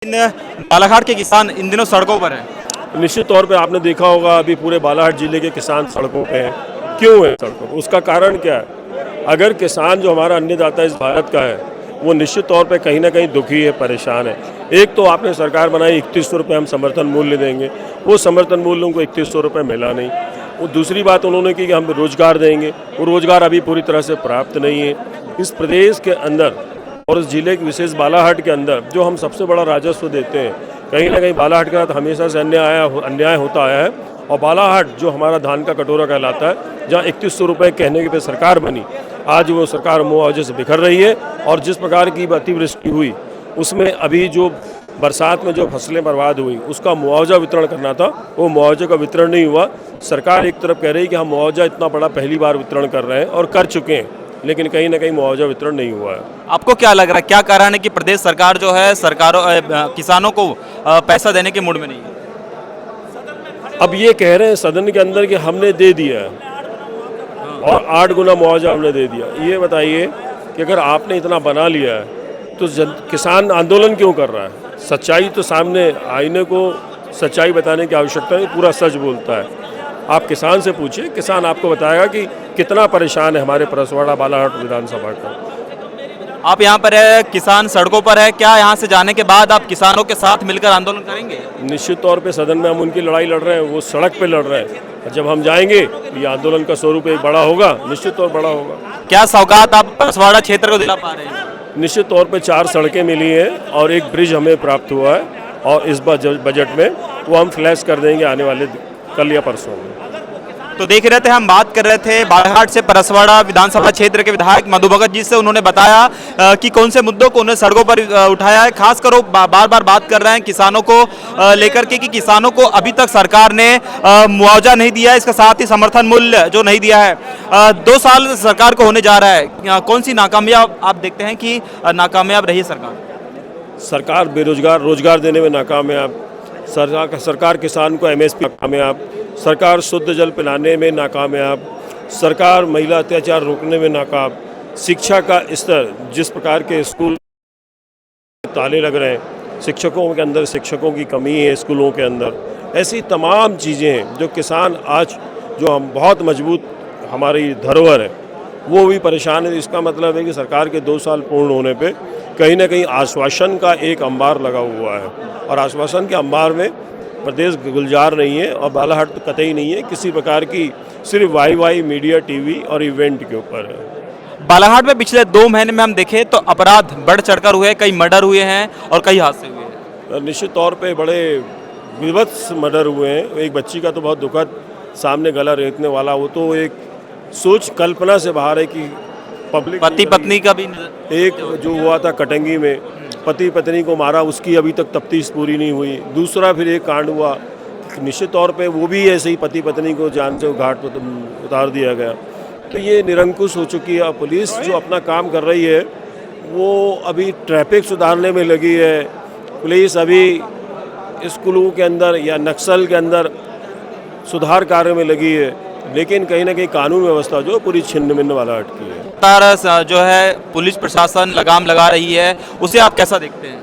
बालाघाट के किसान इन दिनों सड़कों पर हैं। निश्चित तौर पे आपने देखा होगा अभी पूरे बालाघाट जिले के किसान सड़कों पे हैं। क्यों है सड़कों पे? उसका कारण क्या है? अगर किसान जो हमारा अन्नदाता इस भारत का है वो निश्चित तौर पे कहीं ना कहीं दुखी है, परेशान है। एक तो आपने सरकार बनाई 3100 रुपये हम समर्थन मूल्य देंगे, वो समर्थन मूल्य उनको 3100 रुपये मिला नहीं। वो दूसरी बात उन्होंने की कि हम रोजगार देंगे, वो रोजगार अभी पूरी तरह से प्राप्त नहीं है। इस प्रदेश के अंदर और इस जिले के विशेष बालाघाट के अंदर जो हम सबसे बड़ा राजस्व देते हैं, कहीं ना कहीं बालाघाट के साथ हमेशा से अन्याय होता आया है। और बालाघाट जो हमारा धान का कटोरा कहलाता है, जहाँ 3100 रुपये कहने के पे सरकार बनी, आज वो सरकार मुआवजे से बिखर रही है। और जिस प्रकार की अतिवृष्टि हुई उसमें अभी जो बरसात में जो फसलें बर्बाद हुई उसका मुआवजा वितरण करना था, वो मुआवजे का वितरण नहीं हुआ। सरकार एक तरफ कह रही है कि हम मुआवजा इतना बड़ा पहली बार वितरण कर रहे हैं और कर चुके हैं, लेकिन कहीं ना कहीं मुआवजा वितरण नहीं हुआ है। आपको क्या लग रहा है, क्या कारण है कि प्रदेश सरकार जो है किसानों को पैसा देने के मूड में नहीं है? अब ये कह रहे हैं सदन के अंदर कि हमने दे दिया है और 8 गुना मुआवजा हमने दे दिया। ये बताइए कि अगर आपने इतना बना लिया है तो किसान आंदोलन क्यों कर रहा है? सच्चाई तो सामने, आईने को सच्चाई बताने की आवश्यकता नहीं, पूरा सच बोलता है। आप किसान से पूछिए, किसान आपको बताएगा कि कितना परेशान है हमारे परसवाड़ा बालाघाट विधानसभा का। आप यहाँ पर है, किसान सड़कों पर है, क्या यहाँ से जाने के बाद आप किसानों के साथ मिलकर आंदोलन करेंगे? निश्चित तौर पे सदन में हम उनकी लड़ाई लड़ रहे हैं, वो सड़क पे लड़ रहे हैं। जब हम जाएंगे तो ये आंदोलन का स्वरूप एक बड़ा होगा, निश्चित तौर बड़ा होगा। क्या सौगात आप परसवाड़ा क्षेत्र को दिला पा रहे हैं? निश्चित तौर पे 4 सड़कें मिली हैं और एक ब्रिज हमें प्राप्त हुआ है, और इस बजट में वो हम फ्लैश कर देंगे आने वाले कल या परसों में। तो देख रहे थे, हम बात कर रहे थे बालाघाट से परसवाड़ा विधानसभा क्षेत्र के विधायक मधु भगत जी से। उन्होंने बताया कि कौन से मुद्दों को उन्होंने सड़कों पर उठाया है। खासकर वो बार बार बात कर रहे हैं किसानों को लेकर के कि किसानों को अभी तक सरकार ने मुआवजा नहीं दिया है, इसके साथ ही समर्थन मूल्य जो नहीं दिया है। 2 साल सरकार को होने जा रहा है, कौन सी नाकामयाब आप देखते हैं कि नाकामयाब रही है सरकार? सरकार रोजगार देने में नाकामयाब, सरकार किसान को MSP नाकामयाब, सरकार शुद्ध जल पिलाने में नाकामयाब, सरकार महिला अत्याचार रोकने में नाकाम, शिक्षा का स्तर, जिस प्रकार के स्कूल ताले लग रहे हैं, शिक्षकों के अंदर शिक्षकों की कमी है स्कूलों के अंदर, ऐसी तमाम चीज़ें हैं जो किसान आज जो हम बहुत मजबूत हमारी धरोहर है वो भी परेशान है। इसका मतलब है कि सरकार के 2 साल पूर्ण होने पे कहीं ना कहीं आश्वासन का एक अंबार लगा हुआ है, और आश्वासन के अंबार में प्रदेश गुलजार नहीं है और बालाघाट तो कतई नहीं है किसी प्रकार की, सिर्फ वाई मीडिया, टीवी और इवेंट के ऊपर है। बालाघाट में पिछले 2 महीने में हम देखें तो अपराध बढ़ चढ़कर हुए, कई मर्डर हुए हैं और कई हादसे हुए हैं। निश्चित तौर पे बड़े विभत्स मर्डर हुए हैं। एक बच्ची का तो बहुत दुखद सामने गला रेतने वाला, वो तो एक सोच कल्पना से बाहर है कि पब्लिक पति पत्नी का भी एक जो हुआ था कटंगी में, पति पत्नी को मारा, उसकी अभी तक तफ्तीश पूरी नहीं हुई। दूसरा फिर एक कांड हुआ, निश्चित तौर पे वो भी ऐसे ही पति पत्नी को जान से घाट पर उतार दिया गया। तो ये निरंकुश हो चुकी है। पुलिस जो अपना काम कर रही है वो अभी ट्रैफिक सुधारने में लगी है, पुलिस अभी स्कूलों के अंदर या नक्सल के अंदर सुधार कार्य में लगी है, लेकिन कहीं ना कहीं कानून व्यवस्था जो पूरी छिन्न भिन्न वाला अटकी है। जो है पुलिस प्रशासन लगाम लगा रही है, उसे आप कैसा देखते हैं?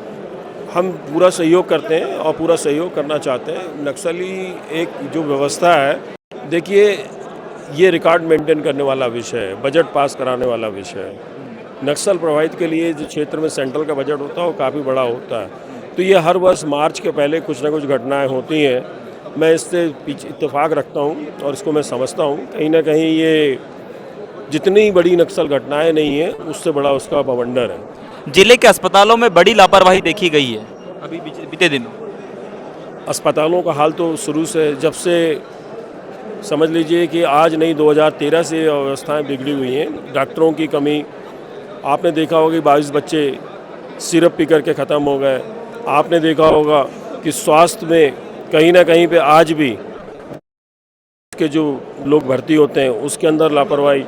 हम पूरा सहयोग करते हैं और पूरा सहयोग करना चाहते हैं। नक्सली एक जो व्यवस्था है, देखिए ये रिकॉर्ड मेंटेन करने वाला विषय है, बजट पास कराने वाला विषय है। नक्सल प्रभावित के लिए जो क्षेत्र में सेंट्रल का बजट होता है वो काफ़ी बड़ा होता है। तो ये हर वर्ष मार्च के पहले कुछ ना कुछ घटनाएँ होती हैं। मैं इससे इत्तेफाक रखता हूँ और इसको मैं समझता हूँ कहीं ना कहीं ये जितनी बड़ी नक्सल घटनाएं नहीं है उससे बड़ा उसका बवंडर है। जिले के अस्पतालों में बड़ी लापरवाही देखी गई है अभी बीते दिनों। अस्पतालों का हाल तो शुरू से, जब से समझ लीजिए कि आज नहीं 2013 से व्यवस्थाएं बिगड़ी हुई हैं। डॉक्टरों की कमी, आपने देखा होगा कि 22 बच्चे सिरप पी करके ख़त्म हो गए। आपने देखा होगा कि स्वास्थ्य में कहीं ना कहीं पे आज भी के जो लोग भर्ती होते हैं उसके अंदर लापरवाही,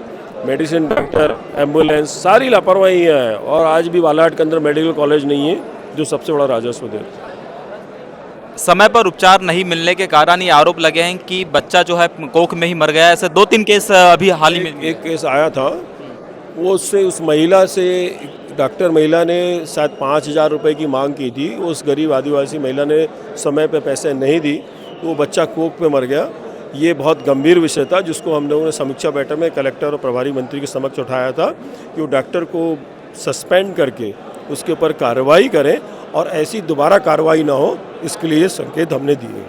मेडिसिन, डॉक्टर, एम्बुलेंस, सारी लापरवाही है। और आज भी बालाघाट के अंदर मेडिकल कॉलेज नहीं है जो सबसे बड़ा राजस्व देता है। समय पर उपचार नहीं मिलने के कारण ये आरोप लगे हैं कि बच्चा जो है कोख में ही मर गया। ऐसे 2-3 केस अभी हाल ही में एक केस आया था, वो उससे उस महिला से डॉक्टर महिला ने शायद 5,000 रुपये की मांग की थी, उस गरीब आदिवासी महिला ने समय पे पैसे नहीं दी तो वो बच्चा कोख पे मर गया। ये बहुत गंभीर विषय था जिसको हम लोगों ने समीक्षा बैठक में कलेक्टर और प्रभारी मंत्री के समक्ष उठाया था कि वो डॉक्टर को सस्पेंड करके उसके ऊपर कार्रवाई करें और ऐसी दोबारा कार्रवाई ना हो, इसके लिए संकेत हमने दिए।